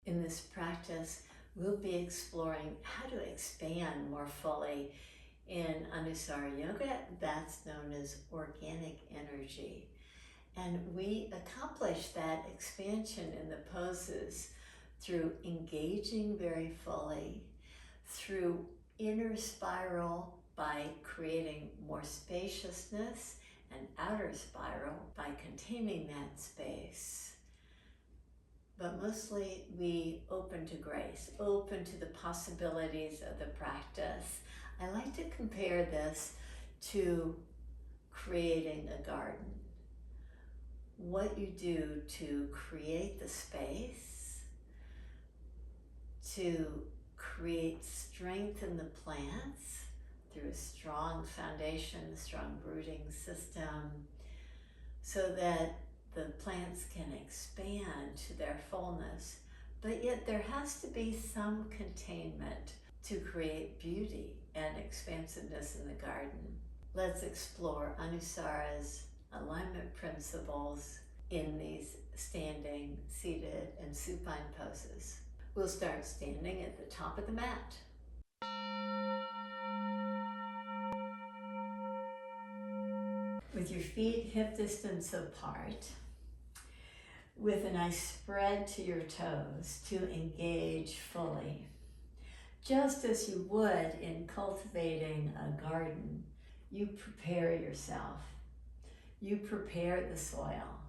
In this practice, we'll be exploring how to expand more fully in Anusara Yoga. That's known as organic energy. And we accomplish that expansion in the poses through engaging very fully, through inner spiral by creating more spaciousness, and outer spiral by containing that space. But mostly we open to grace, open to the possibilities of the practice. I like to compare this to creating a garden. What you do to create the space, to create strength in the plants through a strong foundation, a strong rooting system, so that the plants can expand to their fullness. But yet there has to be some containment to create beauty and expansiveness in the garden. Let's explore Anusara's alignment principles in these standing, seated, and supine poses. We'll start standing at the top of the mat. With your feet hip distance apart, with a nice spread to your toes to engage fully. Just as you would in cultivating a garden, you prepare yourself. You prepare the soil.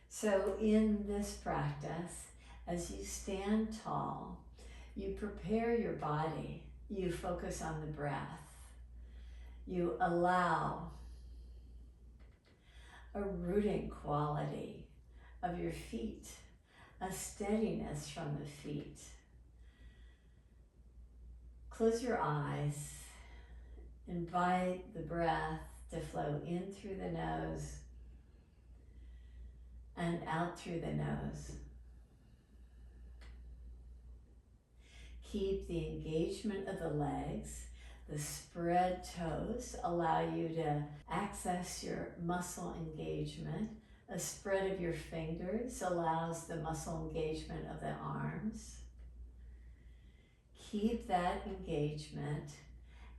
So in this practice, as you stand tall, you prepare your body. You focus on the breath. You allow a rooting quality of your feet, a steadiness from the feet. Close your eyes. Invite the breath to flow in through the nose and out through the nose. Keep the engagement of the legs. The spread toes allow you to access your muscle engagement. A spread of your fingers allows the muscle engagement of the arms. Keep that engagement,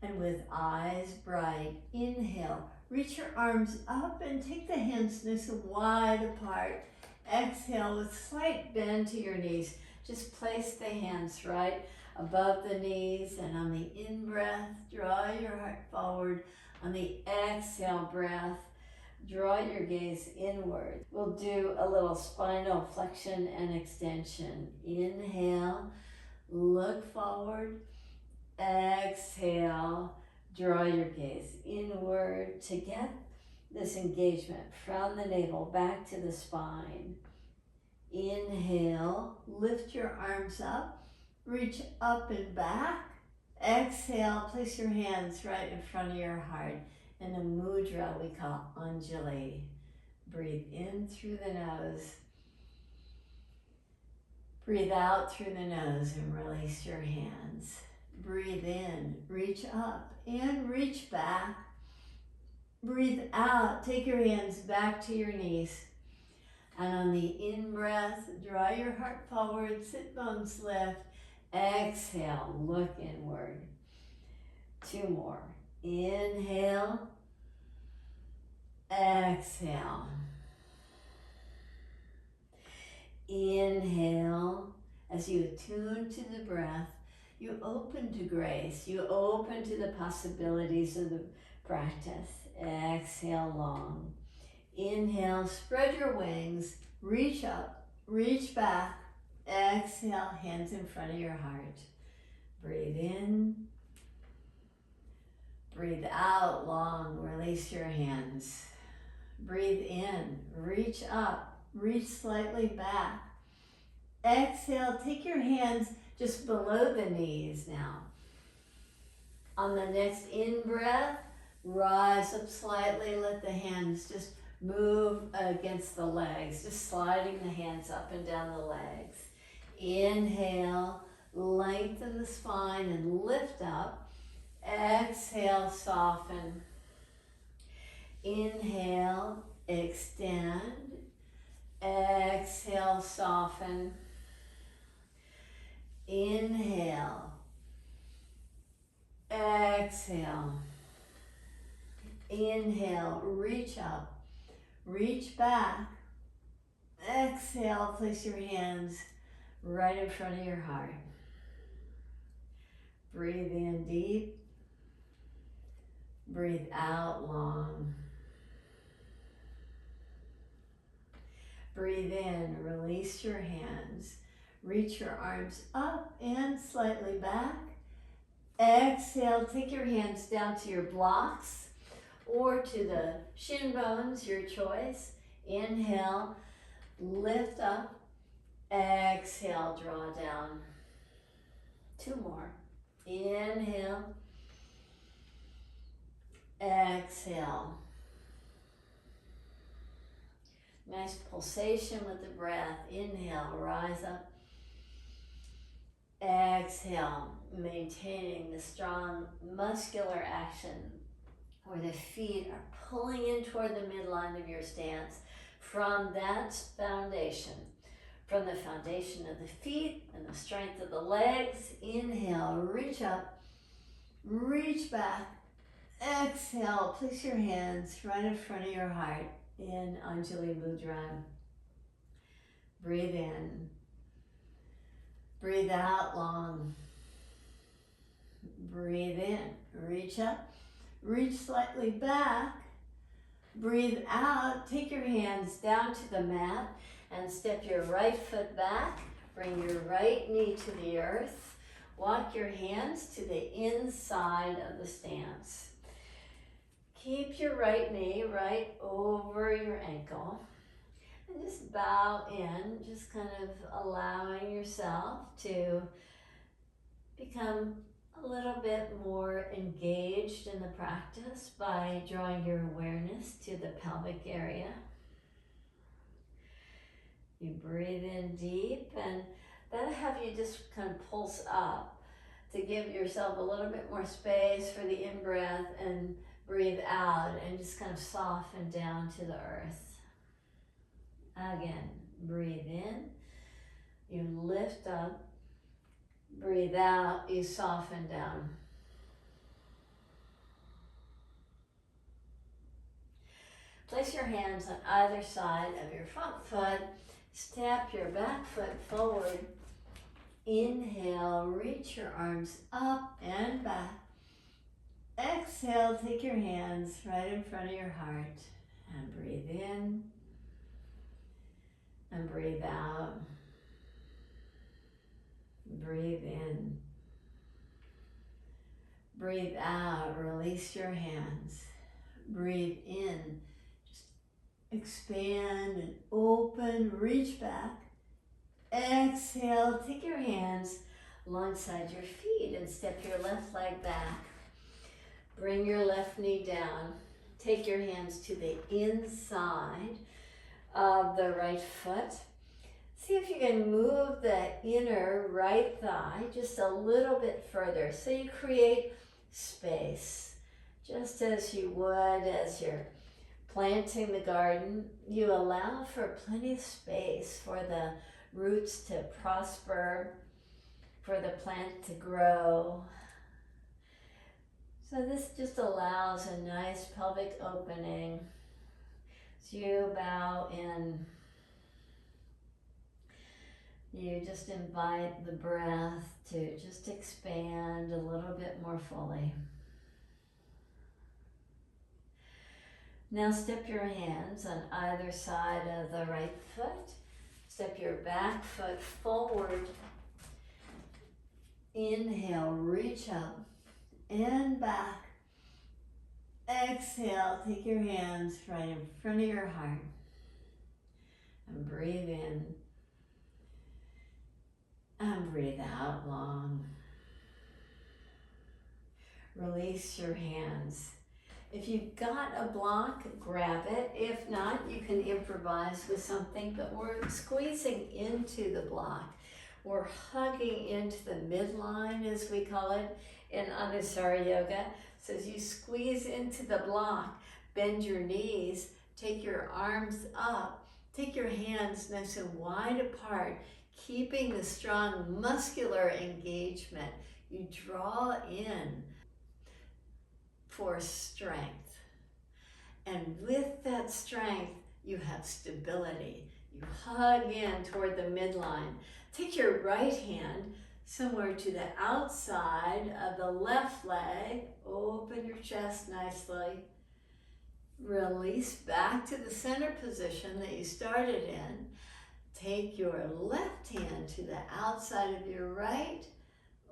and with eyes bright, inhale. Reach your arms up and take the hands nice and wide apart. Exhale with slight bend to your knees. Just place the hands right above the knees, and on the in-breath, draw your heart forward. On the exhale breath, draw your gaze inward. We'll do a little spinal flexion and extension. Inhale, look forward. Exhale, draw your gaze inward to get this engagement from the navel back to the spine. Inhale, lift your arms up. Reach up and back. Exhale, place your hands right in front of your heart in a mudra we call Anjali. Breathe in through the nose. Breathe out through the nose and release your hands. Breathe in, reach up and reach back. Breathe out, take your hands back to your knees. And on the in-breath, draw your heart forward, sit bones lift. Exhale, look inward. 2 more. Inhale. Exhale. Inhale. As you attune to the breath, you open to grace. You open to the possibilities of the practice. Exhale long. Inhale, spread your wings, reach up, reach back. Exhale, hands in front of your heart. Breathe in. Breathe out long, release your hands. Breathe in, reach up, reach slightly back. Exhale, take your hands just below the knees now. On the next in-breath, rise up slightly, let the hands just move against the legs, just sliding the hands up and down the legs. Inhale, lengthen the spine and lift up. Exhale, soften. Inhale, extend. Exhale, soften. Inhale. Exhale. Inhale, reach up, reach back. Exhale, place your hands right in front of your heart. Breathe in deep. Breathe out long. Breathe in, release your hands. Reach your arms up and slightly back. Exhale, take your hands down to your blocks or to the shin bones, your choice. Inhale, lift up. Exhale, draw down. 2 more. Inhale. Exhale. Nice pulsation with the breath. Inhale, rise up. Exhale, maintaining the strong muscular action where the feet are pulling in toward the midline of your stance from that foundation. From the foundation of the feet and the strength of the legs. Inhale, reach up, reach back. Exhale, place your hands right in front of your heart in Anjali Mudra. Breathe in. Breathe out long. Breathe in. Reach up. Reach slightly back. Breathe out. Take your hands down to the mat and step your right foot back. Bring your right knee to the earth. Walk your hands to the inside of the stance. Keep your right knee right over your ankle. And just bow in, just kind of allowing yourself to become a little bit more engaged in the practice by drawing your awareness to the pelvic area. You breathe in deep, and that'll have you just kind of pulse up to give yourself a little bit more space for the in-breath, and breathe out and just kind of soften down to the earth. Again, breathe in, you lift up, breathe out, you soften down. Place your hands on either side of your front foot, step your back foot forward. Inhale, reach your arms up and back. Exhale, take your hands right in front of your heart and breathe in and breathe out. Breathe in. Breathe out, release your hands. Breathe in, just expand and open, reach back. Exhale, take your hands alongside your feet and step your left leg back. Bring your left knee down. Take your hands to the inside of the right foot. See if you can move the inner right thigh just a little bit further so you create space. Just as you would as you're planting the garden, you allow for plenty of space for the roots to prosper, for the plant to grow. So this just allows a nice pelvic opening. As you bow in, you just invite the breath to just expand a little bit more fully. Now step your hands on either side of the right foot. Step your back foot forward. Inhale, reach up and back. Exhale, take your hands right in front of your heart and breathe in and breathe out long. Release your hands. If you've got a block, grab it. If not, you can improvise with something, but we're squeezing into the block. We're hugging into the midline, as we call it, in Anusara Yoga. So as you squeeze into the block, bend your knees, take your arms up, Take your hands nice and wide apart, keeping the strong muscular engagement. You draw in for strength. And with that strength, you have stability. You hug in toward the midline. Take your right hand somewhere to the outside of the left leg. Open your chest nicely. Release back to the center position that you started in. Take your left hand to the outside of your right.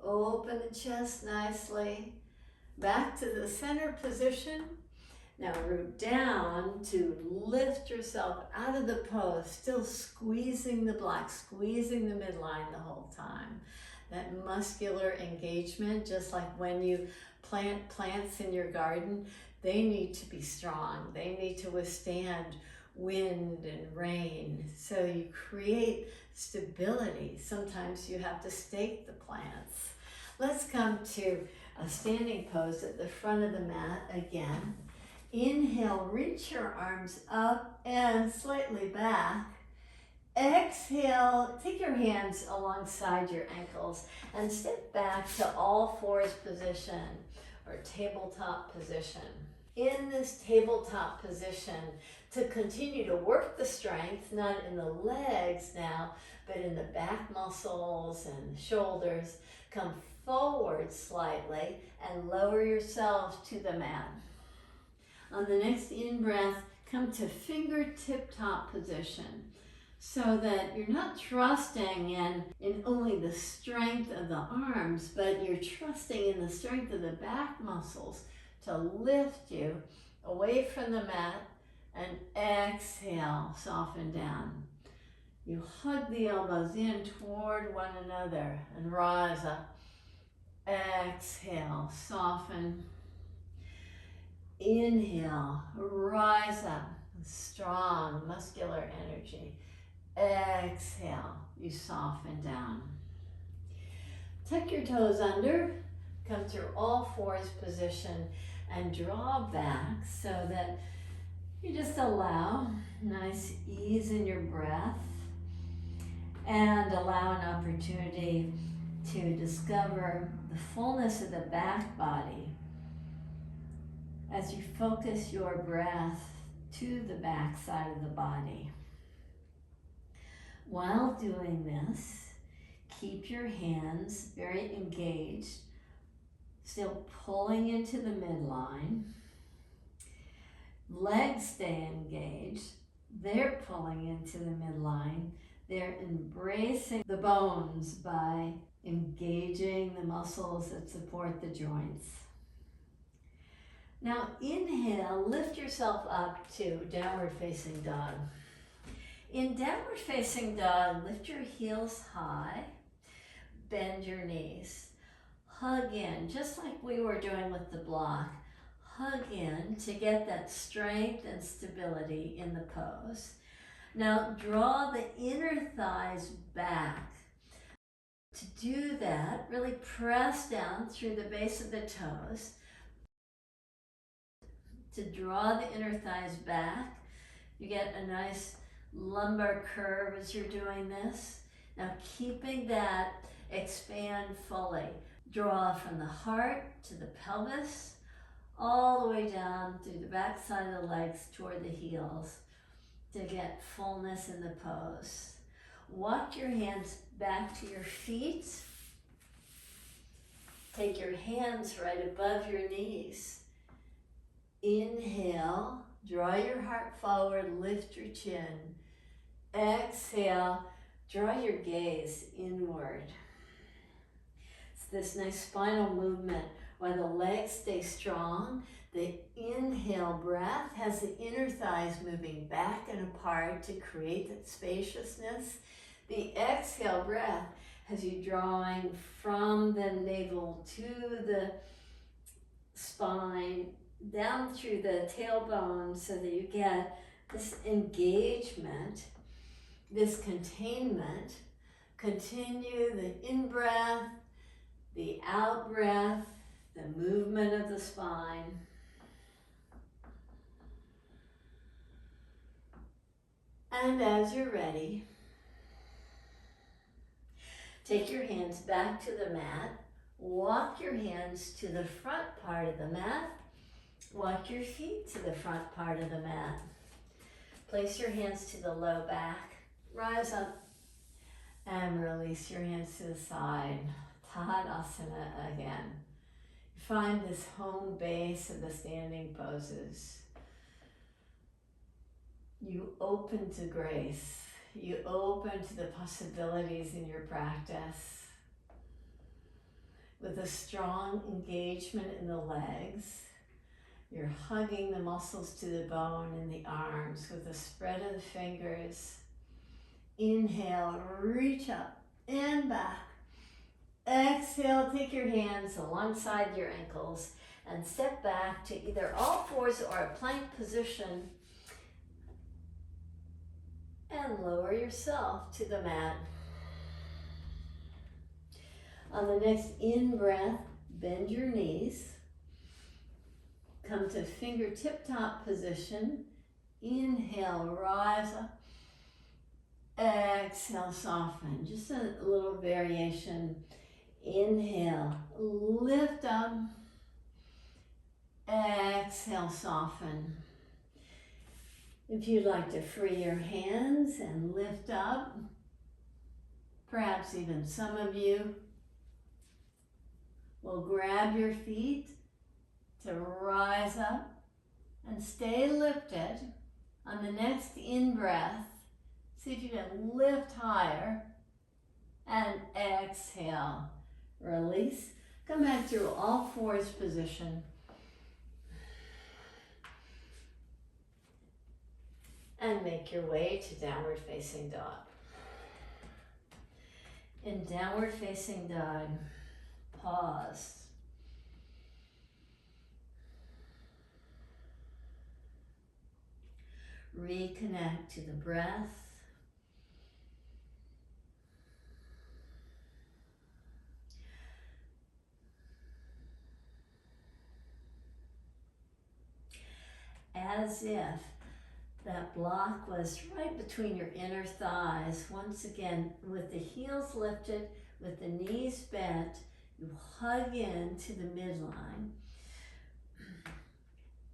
Open the chest nicely. Back to the center position. Now root down to lift yourself out of the pose, still squeezing the block, squeezing the midline the whole time. That muscular engagement, just like when you plant plants in your garden, they need to be strong. They need to withstand wind and rain. So you create stability. Sometimes you have to stake the plants. Let's come to a standing pose at the front of the mat again. Inhale, reach your arms up and slightly back. Exhale, take your hands alongside your ankles and step back to all fours position or tabletop position. In this tabletop position, to continue to work the strength, not in the legs now, but in the back muscles and shoulders, come forward slightly and lower yourself to the mat. On the next in-breath, come to fingertip top position so that you're not trusting in only the strength of the arms, but you're trusting in the strength of the back muscles to lift you away from the mat, and exhale, soften down. You hug the elbows in toward one another and rise up. Exhale, soften. Inhale, rise up with strong muscular energy. Exhale, you soften down. Tuck your toes under, come through all fours position and draw back so that you just allow nice ease in your breath and allow an opportunity to discover the fullness of the back body as you focus your breath to the back side of the body. While doing this, keep your hands very engaged, still pulling into the midline. Legs stay engaged. They're pulling into the midline. They're embracing the bones by engaging the muscles that support the joints. Now inhale, lift yourself up to downward facing dog. In downward facing dog, lift your heels high, bend your knees. Hug in, just like we were doing with the block. Hug in to get that strength and stability in the pose. Now draw the inner thighs back. To do that, really press down through the base of the toes. To draw the inner thighs back, you get a nice lumbar curve as you're doing this. Now keeping that, expand fully. Draw from the heart to the pelvis, all the way down through the back side of the legs toward the heels to get fullness in the pose. Walk your hands back to your feet. Take your hands right above your knees. Inhale, draw your heart forward, lift your chin. Exhale, draw your gaze inward. It's this nice spinal movement while the legs stay strong. The inhale breath has the inner thighs moving back and apart to create that spaciousness. The exhale breath has you drawing from the navel to the spine, down through the tailbone so that you get this engagement, this containment. Continue the in-breath, the out-breath, the movement of the spine. And as you're ready, take your hands back to the mat. Walk your hands to the front part of the mat. Walk your feet to the front part of the mat. Place your hands to the low back. Rise up and release your hands to the side. Tadasana again. Find this home base of the standing poses. You open to grace. You open to the possibilities in your practice. With a strong engagement in the legs, you're hugging the muscles to the bone in the arms with a spread of the fingers. Inhale, reach up and back. Exhale, take your hands alongside your ankles and step back to either all fours or a plank position. And lower yourself to the mat. On the next in-breath, bend your knees. Come to fingertip top position. Inhale, rise up. Exhale, soften. Just a little variation. Inhale, lift up. Exhale, soften. If you'd like to free your hands and lift up, perhaps even some of you will grab your feet to rise up and stay lifted. On the next in-breath, see if you can lift higher and exhale. Release. Come back to all fours position. And make your way to downward facing dog. In downward facing dog, pause. Reconnect to the breath. As if that block was right between your inner thighs. Once again, with the heels lifted, with the knees bent, you hug into the midline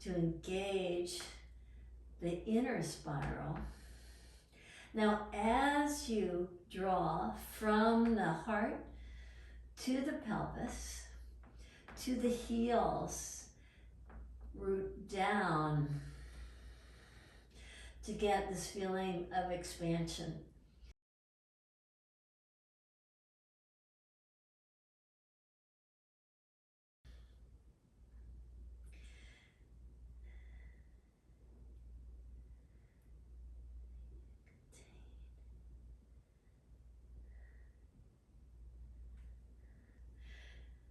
to engage the inner spiral. Now, as you draw from the heart to the pelvis, to the heels, root down to get this feeling of expansion.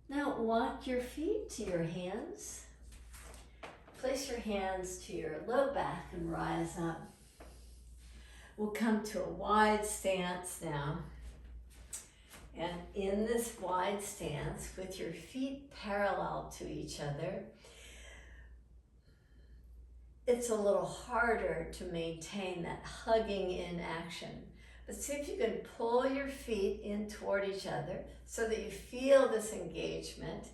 Now walk your feet to your hands. Place your hands to your low back and rise up. We'll come to a wide stance now. And in this wide stance, with your feet parallel to each other, it's a little harder to maintain that hugging in action. But see if you can pull your feet in toward each other so that you feel this engagement.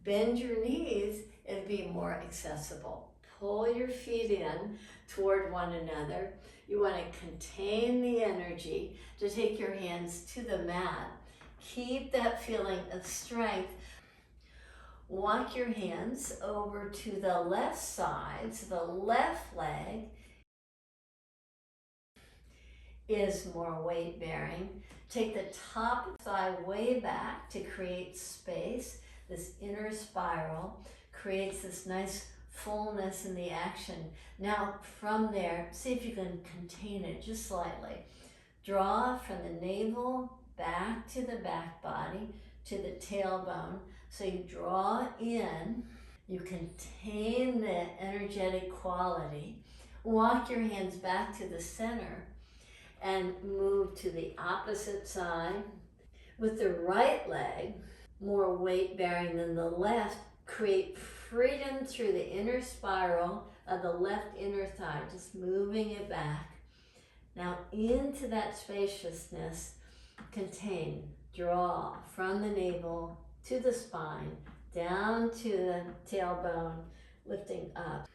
Bend your knees, it'll be more accessible. Pull your feet in toward one another. You want to contain the energy to take your hands to the mat. Keep that feeling of strength. Walk your hands over to the left side, so the left leg is more weight bearing. Take the top thigh way back to create space. This inner spiral creates this nice fullness in the action. Now from there, see if you can contain it just slightly. Draw from the navel back to the back body, to the tailbone. So you draw in, you contain the energetic quality. Walk your hands back to the center and move to the opposite side. With the right leg, more weight bearing than the left, create freedom through the inner spiral of the left inner thigh, just moving it back. Now into that spaciousness, contain, draw from the navel to the spine, down to the tailbone, lifting up.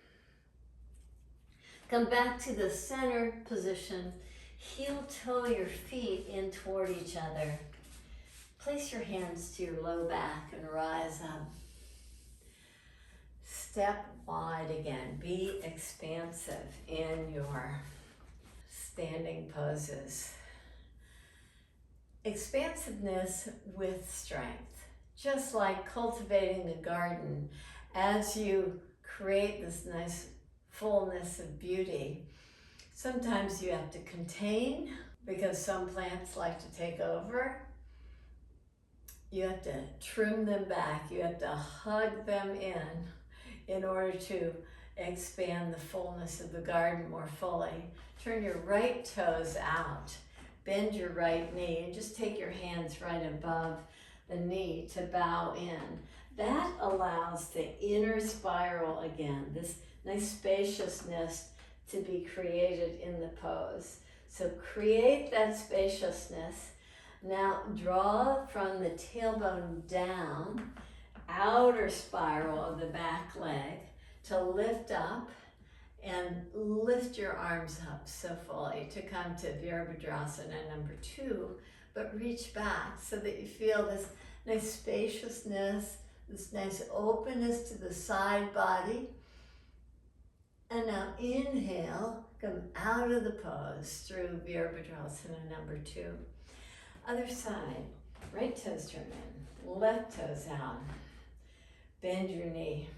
Come back to the center position, heel toe your feet in toward each other. Place your hands to your low back and rise up. Step wide again. Be expansive in your standing poses. Expansiveness with strength. Just like cultivating a garden, as you create this nice fullness of beauty, sometimes you have to contain because some plants like to take over. You have to trim them back. You have to hug them in order to expand the fullness of the garden more fully. Turn your right toes out. Bend your right knee and just take your hands right above the knee to bow in. That allows the inner spiral again, this nice spaciousness to be created in the pose. So create that spaciousness. Now draw from the tailbone down, outer spiral of the back leg to lift up and lift your arms up so fully to come to Virabhadrasana number 2, but reach back so that you feel this nice spaciousness, this nice openness to the side body. And now inhale, come out of the pose through Virabhadrasana number 2. Other side, right toes turn in, left toes out. Bend your knee.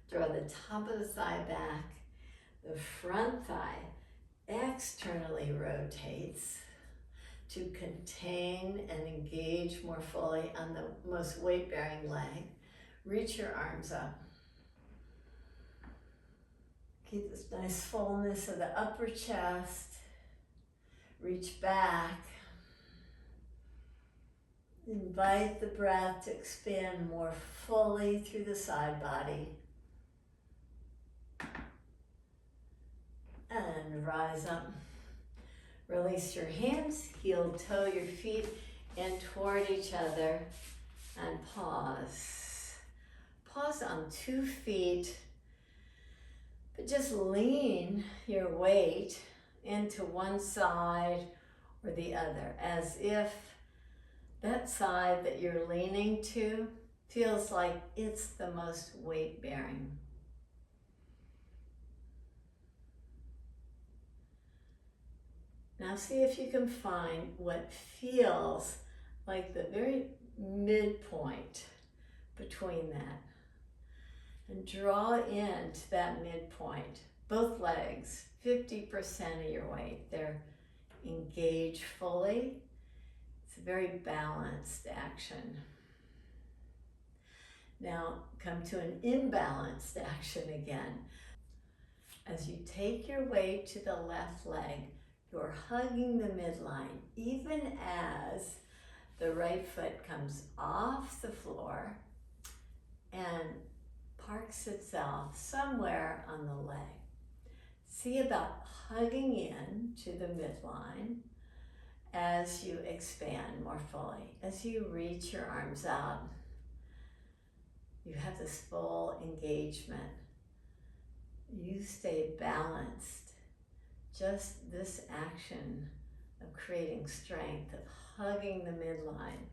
Draw the top of the thigh back. The front thigh externally rotates to contain and engage more fully on the most weight-bearing leg. Reach your arms up. Keep this nice fullness of the upper chest. Reach back. Invite the breath to expand more fully through the side body. And rise up. Release your hands, heel toe your feet in toward each other and pause. Pause on 2 feet, but just lean your weight into one side or the other, as if that side that you're leaning to feels like it's the most weight-bearing. Now see if you can find what feels like the very midpoint between that. And draw into that midpoint. Both legs, 50% of your weight. They're engaged fully. It's a very balanced action. Now come to an imbalanced action again. As you take your weight to the left leg, you're hugging the midline, even as the right foot comes off the floor and parks itself somewhere on the leg. See about hugging in to the midline as you expand more fully. As you reach your arms out, you have this full engagement. You stay balanced. Just this action of creating strength, of hugging the midline,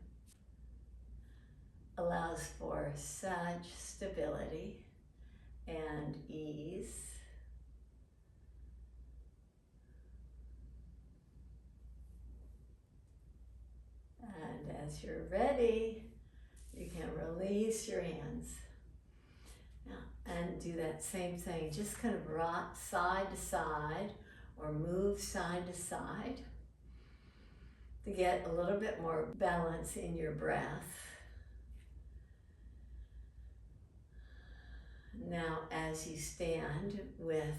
allows for such stability and ease. And as you're ready, you can release your hands. Now, and do that same thing, just kind of rock side to side or move side to side to get a little bit more balance in your breath. Now, as you stand with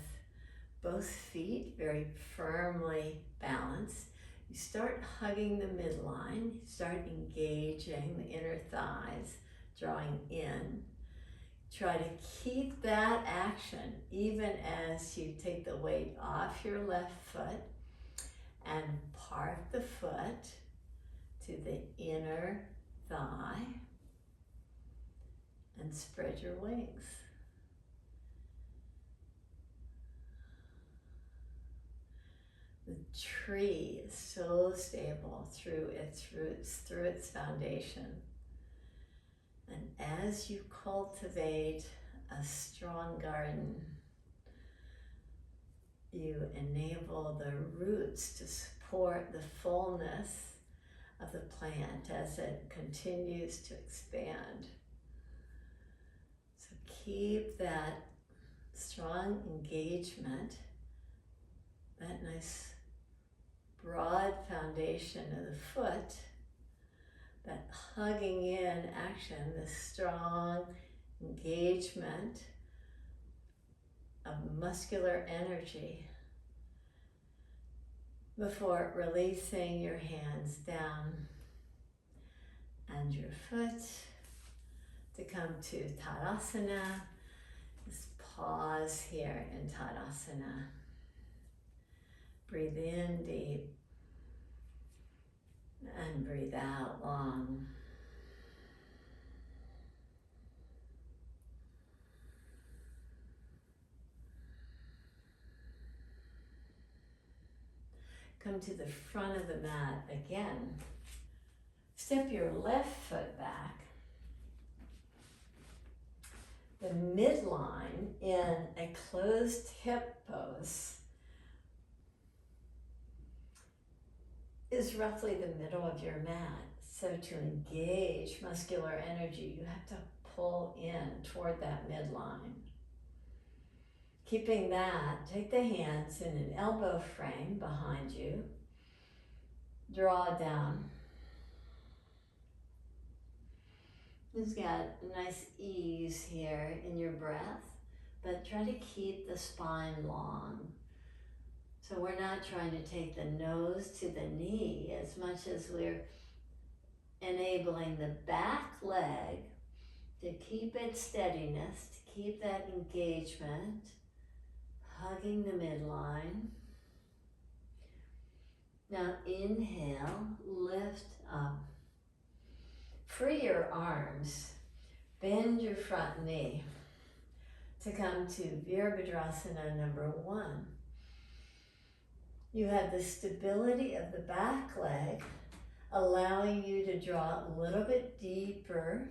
both feet very firmly balanced, you start hugging the midline, you start engaging the inner thighs, drawing in. Try to keep that action even as you take the weight off your left foot and part the foot to the inner thigh and spread your wings. The tree is so stable through its roots, through its foundation. And as you cultivate a strong garden, you enable the roots to support the fullness of the plant as it continues to expand. So keep that strong engagement, that nice broad foundation of the foot, that hugging in action, this strong engagement of muscular energy before releasing your hands down and your foot to come to Tadasana. Just pause here in Tadasana. Breathe in deep and breathe out long. Come to the front of the mat again. Step your left foot back. The midline in a closed hip pose is roughly the middle of your mat. So to engage muscular energy, you have to pull in toward that midline. Keeping that, take the hands in an elbow frame behind you. Draw down. Just got a nice ease here in your breath, but try to keep the spine long. So we're not trying to take the nose to the knee as much as we're enabling the back leg to keep its steadiness, to keep that engagement, hugging the midline. Now inhale, lift up. Free your arms, bend your front knee to come to Virabhadrasana number 1. You have the stability of the back leg, allowing you to draw a little bit deeper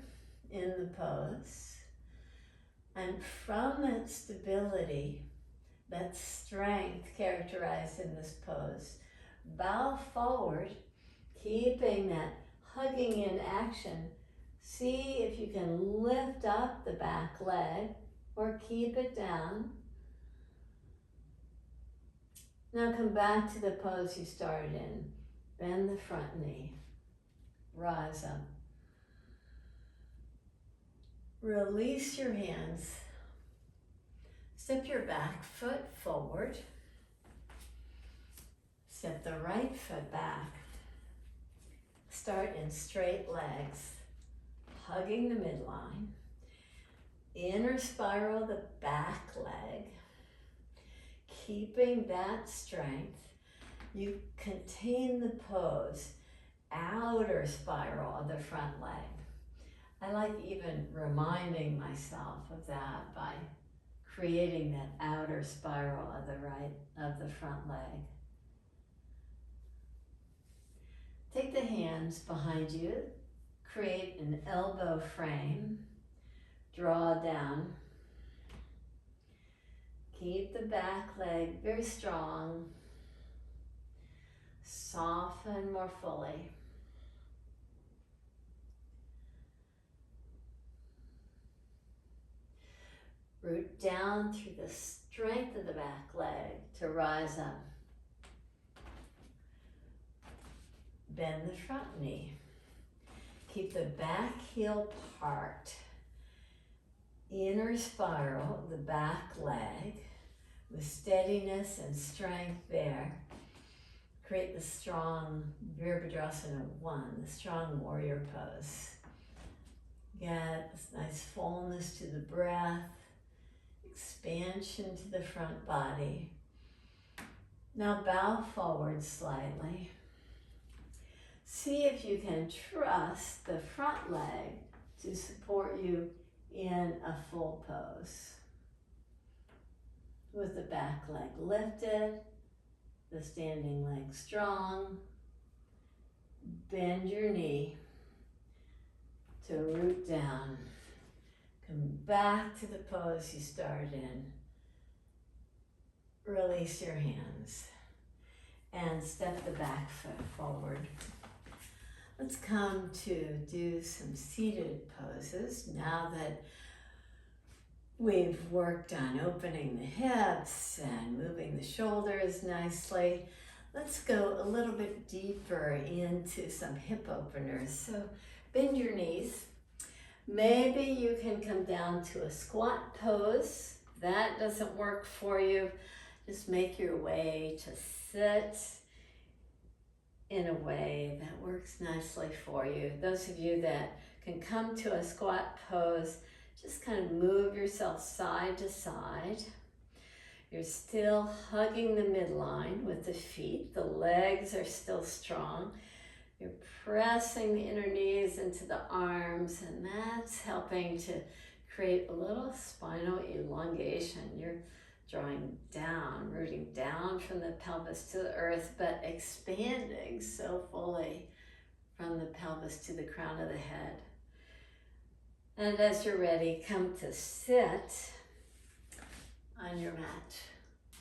in the pose. And from that stability, that strength characterized in this pose, bow forward, keeping that hugging in action. See if you can lift up the back leg or keep it down. Now come back to the pose you started in. Bend the front knee. Rise up. Release your hands. Step your back foot forward. Step the right foot back. Start in straight legs, hugging the midline. Inner spiral the back leg. Keeping that strength, you contain the pose, outer spiral of the front leg. I like even reminding myself of that by creating that outer spiral of the front leg. Take the hands behind you, create an elbow frame, draw down. Keep the back leg very strong. Soften more fully. Root down through the strength of the back leg to rise up. Bend the front knee. Keep the back heel part. Inner spiral the back leg with steadiness and strength there. Create the strong Virabhadrasana 1, the strong warrior pose. Get this nice fullness to the breath, expansion to the front body. Now bow forward slightly. See if you can trust the front leg to support you in a full pose. With the back leg lifted, the standing leg strong. Bend your knee to root down. Come back to the pose you started in. Release your hands and step the back foot forward. Let's come to do some seated poses now that we've worked on opening the hips and moving the shoulders nicely. Let's go a little bit deeper into some hip openers. So bend your knees. Maybe you can come down to a squat pose. That doesn't work for you. Just make your way to sit in a way that works nicely for you. Those of you that can come to a squat pose, just kind of move yourself side to side. You're still hugging the midline with the feet. The legs are still strong. You're pressing the inner knees into the arms, and that's helping to create a little spinal elongation. You're drawing down, rooting down from the pelvis to the earth, but expanding so fully from the pelvis to the crown of the head. And as you're ready, come to sit on your mat.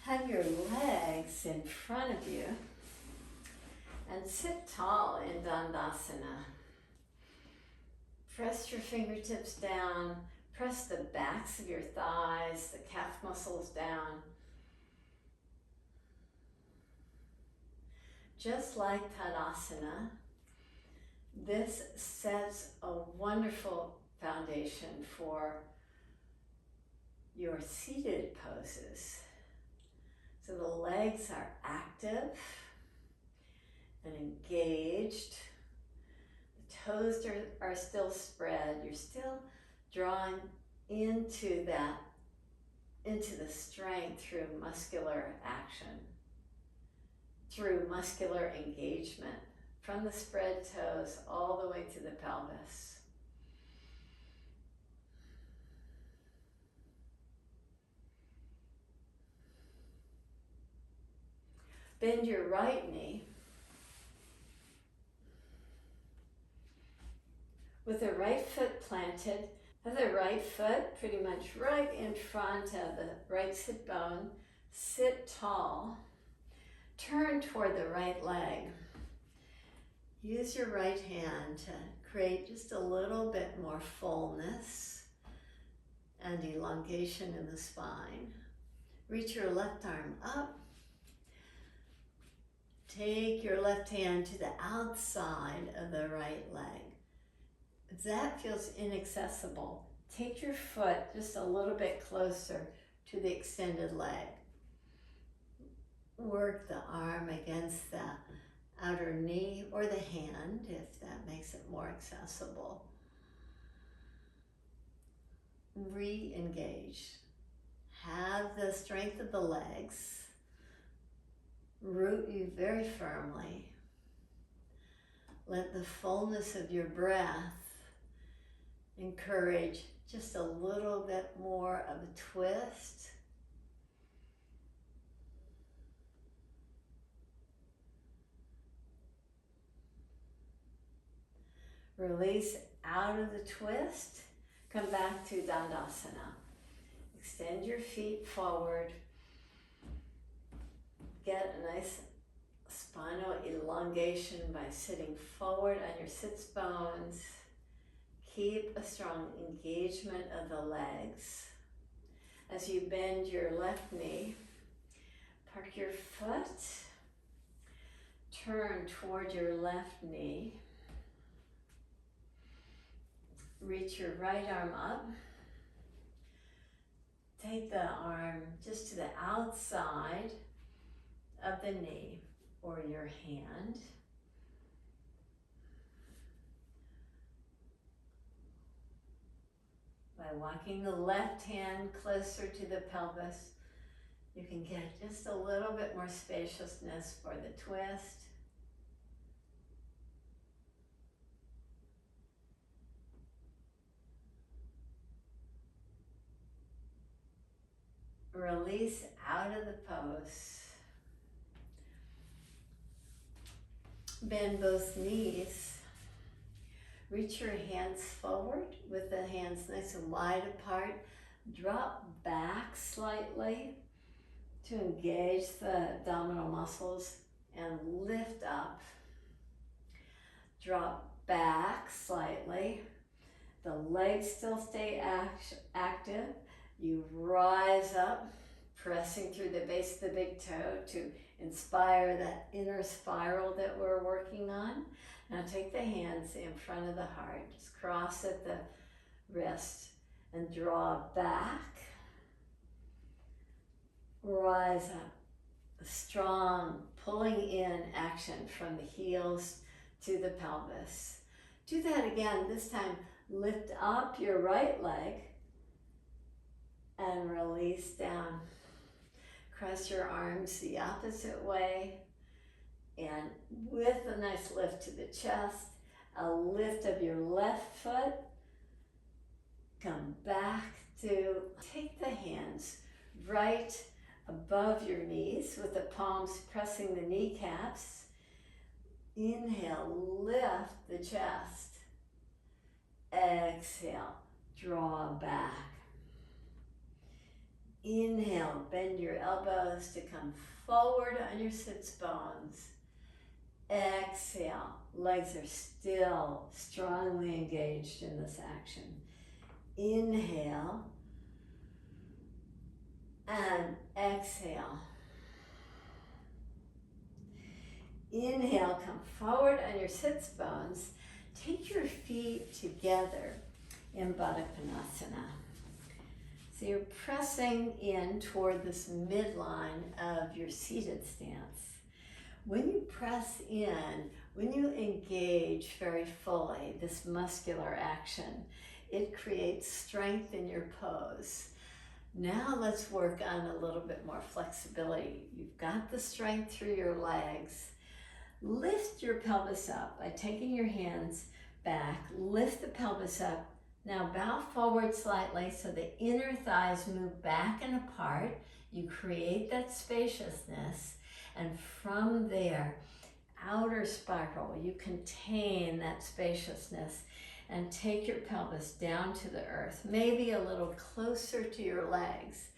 Have your legs in front of you and sit tall in Dandasana. Press your fingertips down. Press the backs of your thighs, the calf muscles down. Just like Tadasana, this sets a wonderful foundation for your seated poses. So the legs are active and engaged. The toes are still spread. You're still drawing into the strength through muscular action, through muscular engagement, from the spread toes all the way to the pelvis. Bend your right knee. With the right foot planted, have the right foot pretty much right in front of the right sit bone. Sit tall. Turn toward the right leg. Use your right hand to create just a little bit more fullness and elongation in the spine. Reach your left arm up. Take your left hand to the outside of the right leg. If that feels inaccessible, take your foot just a little bit closer to the extended leg. Work the arm against the outer knee or the hand if that makes it more accessible. Re-engage. Have the strength of the legs. Root you very firmly. Let the fullness of your breath encourage just a little bit more of a twist. Release out of the twist. Come back to Dandasana. Extend your feet forward. Get a nice spinal elongation by sitting forward on your sits bones. Keep a strong engagement of the legs. As you bend your left knee, park your foot, turn toward your left knee. Reach your right arm up. Take the arm just to the outside of the knee or your hand. walking the left hand closer to the pelvis, you can get just a little bit more spaciousness for the twist. Release out of the pose. Bend both knees. Reach your hands forward with the hands nice and wide apart. Drop back slightly to engage the abdominal muscles and lift up. Drop back slightly. The legs still stay active. You rise up, pressing through the base of the big toe to inspire that inner spiral that we're working on. Now take the hands in front of the heart, just cross at the wrist and draw back. Rise up, a strong pulling in action from the heels to the pelvis. Do that again, this time lift up your right leg and release down. Cross your arms the opposite way, and with a nice lift to the chest, a lift of your left foot, come back to take the hands right above your knees with the palms pressing the kneecaps. Inhale, lift the chest. Exhale, draw back. Inhale, bend your elbows to come forward on your sits bones. Exhale, legs are still strongly engaged in this action. Inhale and exhale. Inhale, come forward on your sits bones. Take your feet together in Baddha Konasana. So you're pressing in toward this midline of your seated stance. When you press in, when you engage very fully this muscular action, it creates strength in your pose. Now let's work on a little bit more flexibility. You've got the strength through your legs. Lift your pelvis up by taking your hands back. Lift the pelvis up. Now bow forward slightly so the inner thighs move back and apart. You create that spaciousness, and from there, outer spiral, you contain that spaciousness and take your pelvis down to the earth, maybe a little closer to your legs.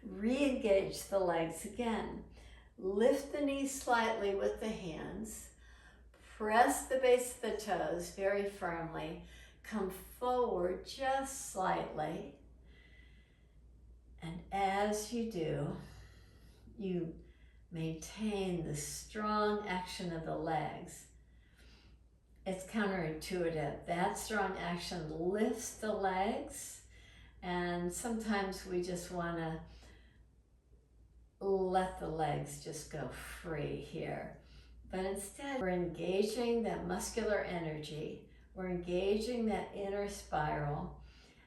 Re-engage the legs again. Lift the knees slightly with the hands. Press the base of the toes very firmly. Come forward just slightly. And as you do, you maintain the strong action of the legs. It's counterintuitive. That strong action lifts the legs, and sometimes we just want to let the legs just go free here. But instead, we're engaging that muscular energy. We're engaging that inner spiral.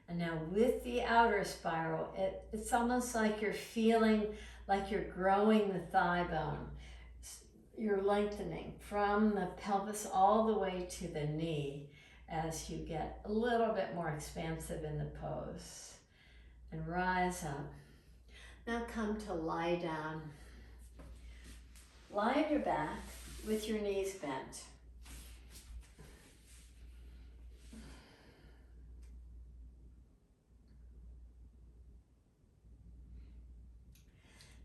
And now with the outer spiral, it's almost like you're feeling like you're growing the thigh bone. You're lengthening from the pelvis all the way to the knee as you get a little bit more expansive in the pose. And rise up. Now come to lie down. Lie on your back with your knees bent.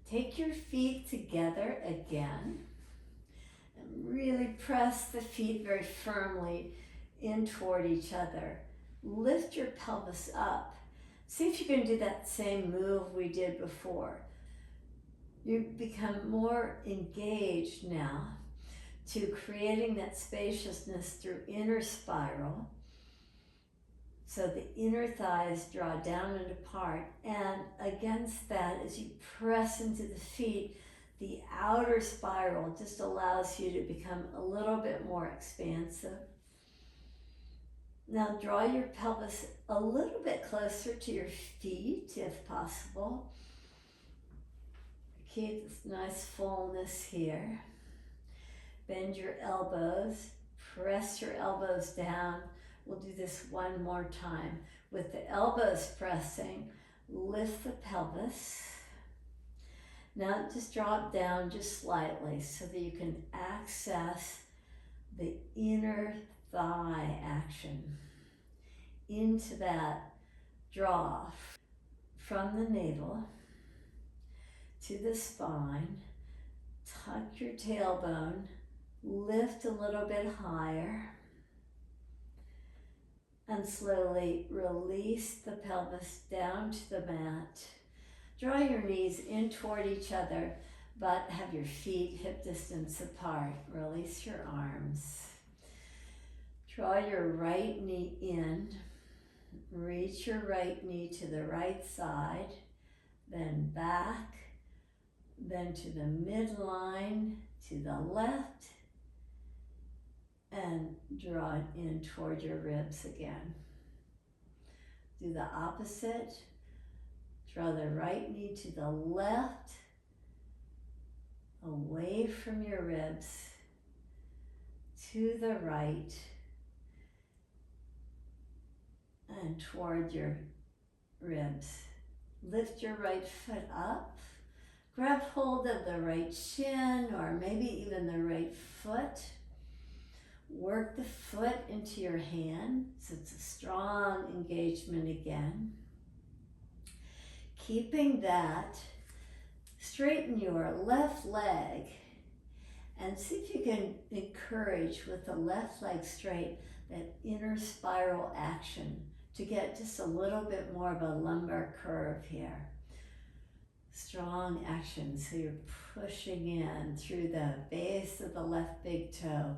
Take your feet together again and really press the feet very firmly in toward each other. Lift your pelvis up. See if you can do that same move we did before. You become more engaged now to creating that spaciousness through inner spiral. So the inner thighs draw down and apart, and against that, as you press into the feet, the outer spiral just allows you to become a little bit more expansive. Now draw your pelvis a little bit closer to your feet if possible. Keep this nice fullness here. Bend your elbows, press your elbows down. We'll do this one more time. With the elbows pressing, lift the pelvis. Now just drop down just slightly so that you can access the inner thigh action. Into that draw from the navel to the spine. Tuck your tailbone, lift a little bit higher, and slowly release the pelvis down to the mat. Draw your knees in toward each other, but have your feet hip distance apart. Release your arms. Draw your right knee in. Reach your right knee to the right side, then back, then to the midline, to the left, and draw it in toward your ribs again. Do the opposite. Draw the right knee to the left, away from your ribs, to the right, and toward your ribs. Lift your right foot up. Grab hold of the right shin or maybe even the right foot. Work the foot into your hand so it's a strong engagement again. Keeping that, straighten your left leg and see if you can encourage with the left leg straight that inner spiral action to get just a little bit more of a lumbar curve here. Strong action, so you're pushing in through the base of the left big toe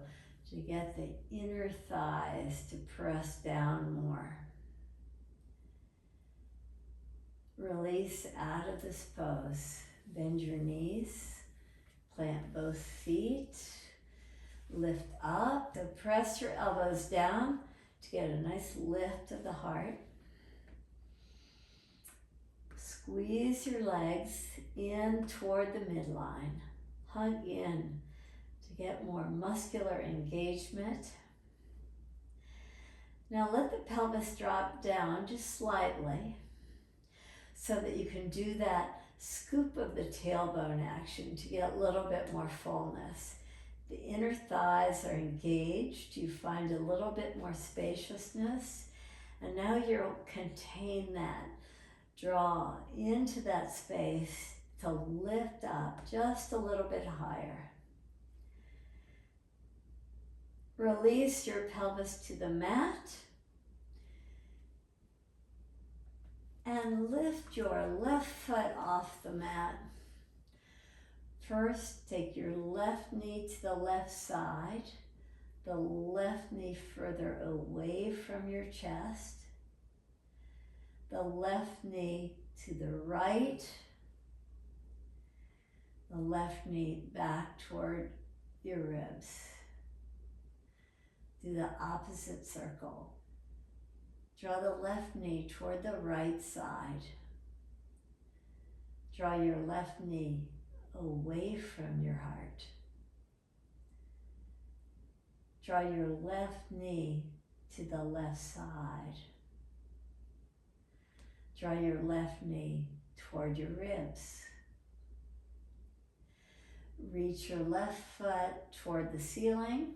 to get the inner thighs to press down more. Release out of this pose. Bend your knees, plant both feet, lift up. So press your elbows down to get a nice lift of the heart. Squeeze your legs in toward the midline. Hug in to get more muscular engagement. Now let the pelvis drop down just slightly so that you can do that scoop of the tailbone action to get a little bit more fullness. The inner thighs are engaged. You find a little bit more spaciousness. And now you'll contain that. Draw into that space to lift up just a little bit higher. Release your pelvis to the mat and lift your left foot off the mat. First, take your left knee to the left side, the left knee further away from your chest, the left knee to the right, the left knee back toward your ribs. Do the opposite circle. Draw the left knee toward the right side. Draw your left knee away from your heart. Draw your left knee to the left side. Draw your left knee toward your ribs. Reach your left foot toward the ceiling.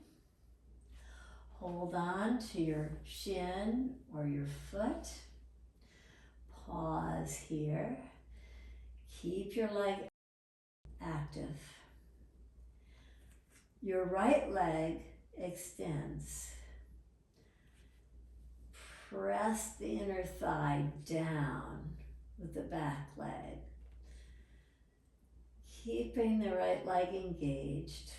Hold on to your shin or your foot. Pause here. Keep your leg active. Your right leg extends. Press the inner thigh down with the back leg. Keeping the right leg engaged.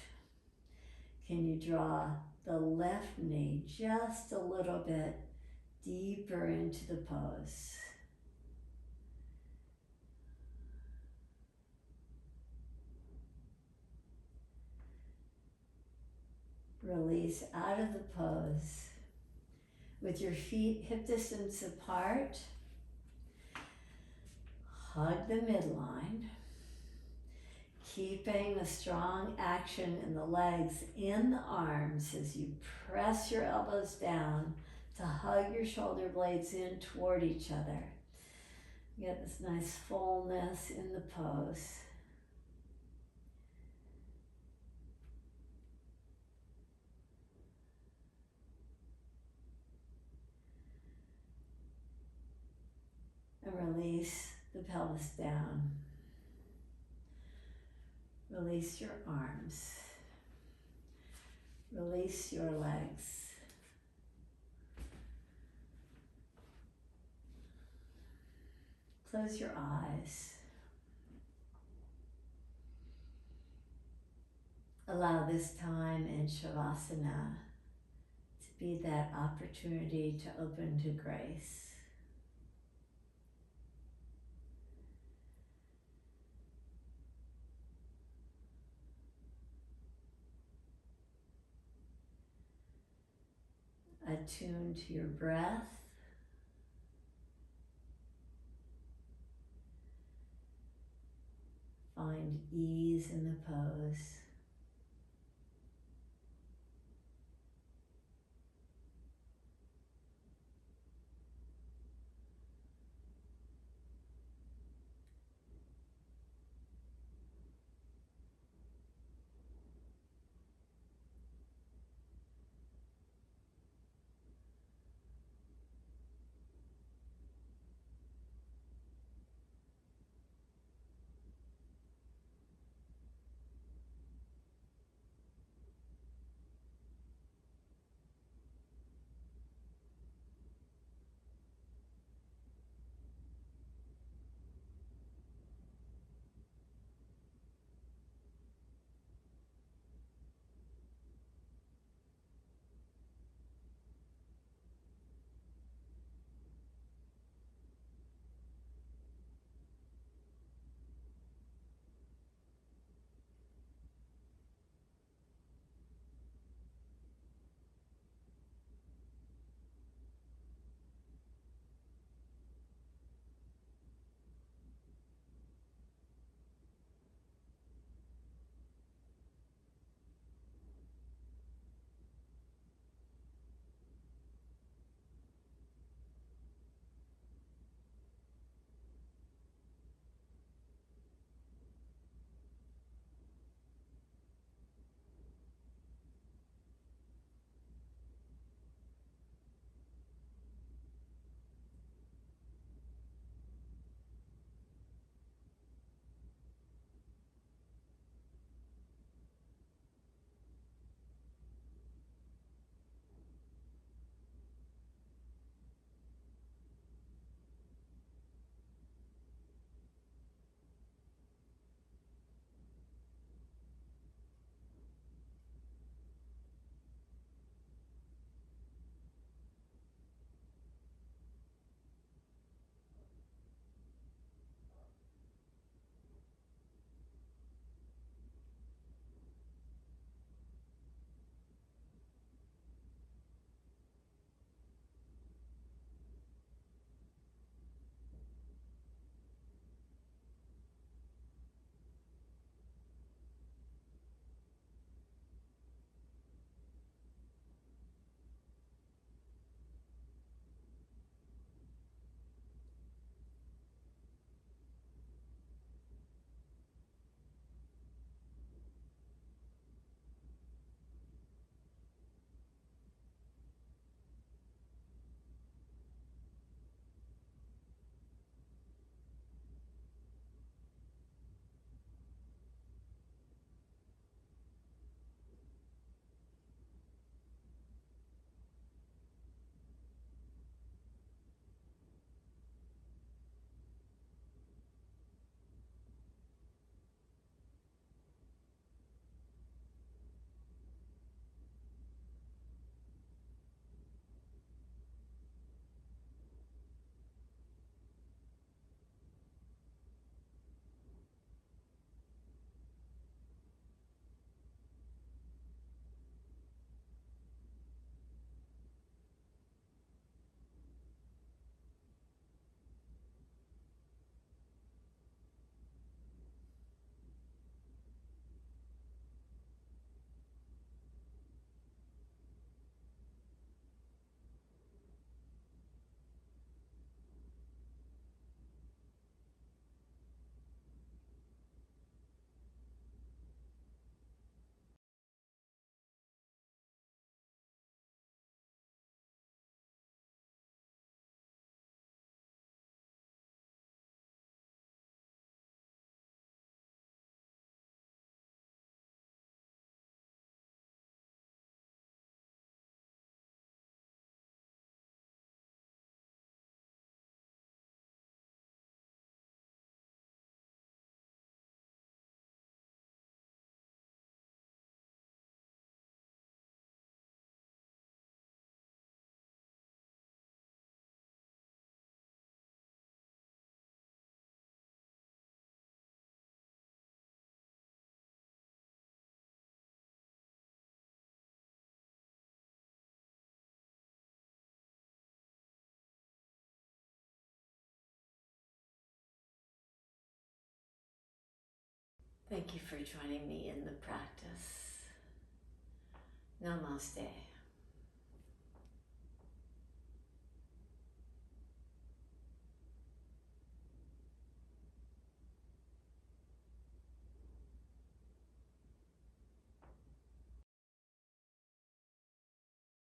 Can you draw the left knee just a little bit deeper into the pose? Release out of the pose. with your feet hip distance apart. Hug the midline, keeping a strong action in the legs and the arms as you press your elbows down to hug your shoulder blades in toward each other. Get this nice fullness in the pose. And release the pelvis down. Release your arms. Release your legs. Close your eyes. Allow this time in Shavasana to be that opportunity to open to grace. Attune to your breath. Find ease in the pose. Thank you for joining me in the practice. Namaste.